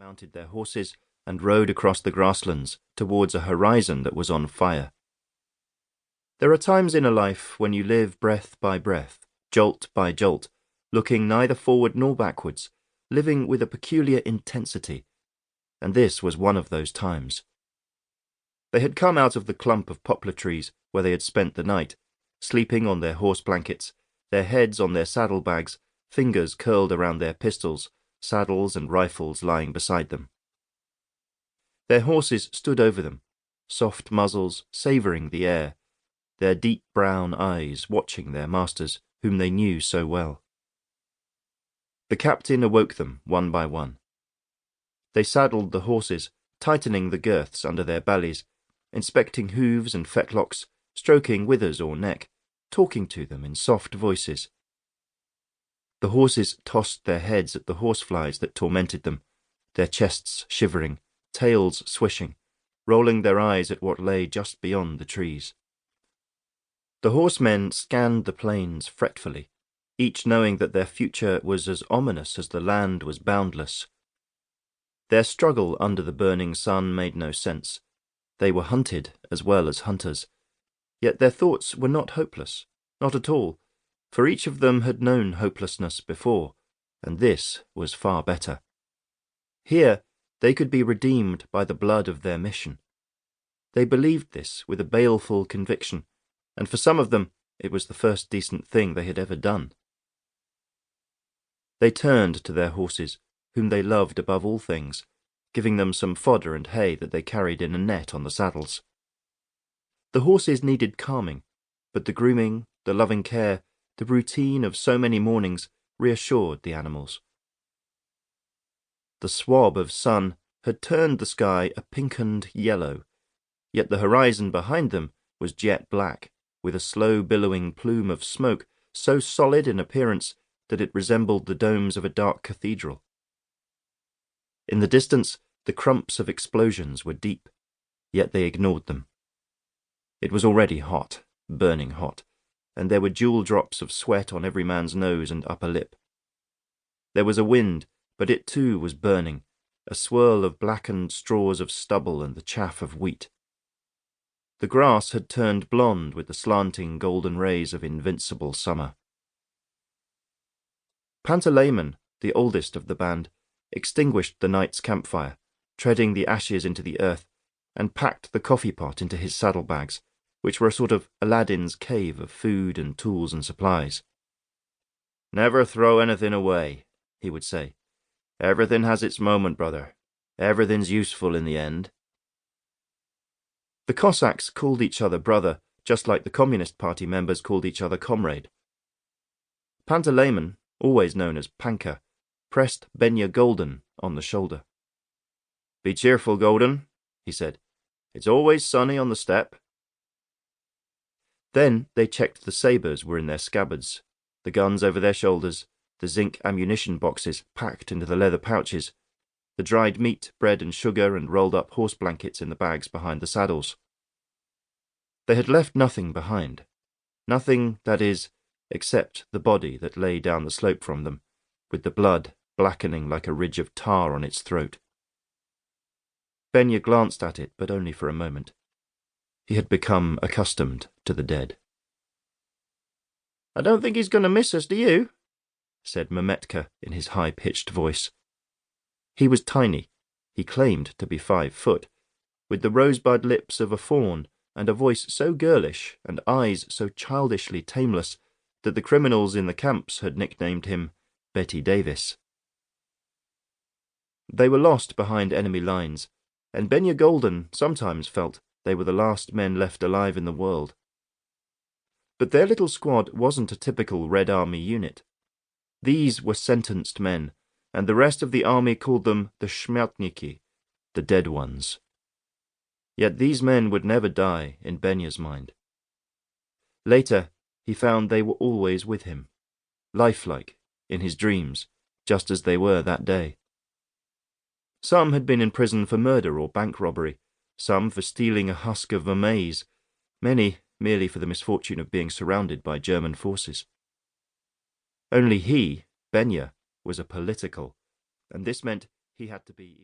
mounted their horses and rode across the grasslands towards a horizon that was on fire. There are times in a life when you live breath by breath, jolt by jolt, looking neither forward nor backwards, living with a peculiar intensity, and this was one of those times. They had come out of the clump of poplar trees where they had spent the night, sleeping on their horse blankets, their heads on their saddlebags, fingers curled around their pistols, saddles and rifles lying beside them. Their horses stood over them, soft muzzles savouring the air, their deep brown eyes watching their masters, whom they knew so well. The captain awoke them one by one. They saddled the horses, tightening the girths under their bellies, inspecting hooves and fetlocks, stroking withers or neck, talking to them in soft voices. The horses tossed their heads at the horseflies that tormented them, their chests shivering, tails swishing, rolling their eyes at what lay just beyond the trees. The horsemen scanned the plains fretfully, each knowing that their future was as ominous as the land was boundless. Their struggle under the burning sun made no sense. They were hunted as well as hunters, yet their thoughts were not hopeless, not at all, for each of them had known hopelessness before, and this was far better. Here they could be redeemed by the blood of their mission. They believed this with a baleful conviction, and for some of them it was the first decent thing they had ever done. They turned to their horses, whom they loved above all things, giving them some fodder and hay that they carried in a net on the saddles. The horses needed calming, but the grooming, the loving care, the routine of so many mornings reassured the animals. The swab of sun had turned the sky a pinkened yellow, yet the horizon behind them was jet black, with a slow billowing plume of smoke so solid in appearance that it resembled the domes of a dark cathedral. In the distance, the crumps of explosions were deep, yet they ignored them. It was already hot, burning hot, and there were jewel drops of sweat on every man's nose and upper lip. There was a wind, but it too was burning, a swirl of blackened straws of stubble and the chaff of wheat. The grass had turned blonde with the slanting golden rays of invincible summer. Pantalaimon, the oldest of the band, extinguished the night's campfire, treading the ashes into the earth, and packed the coffee pot into his saddlebags, which were a sort of Aladdin's cave of food and tools and supplies. "Never throw anything away," he would say. "Everything has its moment, brother. Everything's useful in the end." The Cossacks called each other brother, just like the Communist Party members called each other comrade. Pantalaimon, always known as Panka, pressed Benya Golden on the shoulder. "Be cheerful, Golden," he said. "It's always sunny on the steppe." Then they checked the sabres were in their scabbards, the guns over their shoulders, the zinc ammunition boxes packed into the leather pouches, the dried meat, bread and sugar and rolled-up horse blankets in the bags behind the saddles. They had left nothing behind. Nothing, that is, except the body that lay down the slope from them, with the blood blackening like a ridge of tar on its throat. Benya glanced at it, but only for a moment. He had become accustomed to the dead. "I don't think he's going to miss us, do you?" said Mametka in his high-pitched voice. He was tiny, he claimed to be 5 foot, with the rosebud lips of a fawn and a voice so girlish and eyes so childishly tameless that the criminals in the camps had nicknamed him Betty Davis. They were lost behind enemy lines, and Benya Golden sometimes felt they were the last men left alive in the world. But their little squad wasn't a typical Red Army unit. These were sentenced men, and the rest of the army called them the Śmiertniki, the dead ones. Yet these men would never die in Benya's mind. Later, he found they were always with him, lifelike, in his dreams, just as they were that day. Some had been in prison for murder or bank robbery, some for stealing a husk of a maize, many merely for the misfortune of being surrounded by German forces. Only he, Benya, was a political, and this meant he had to be even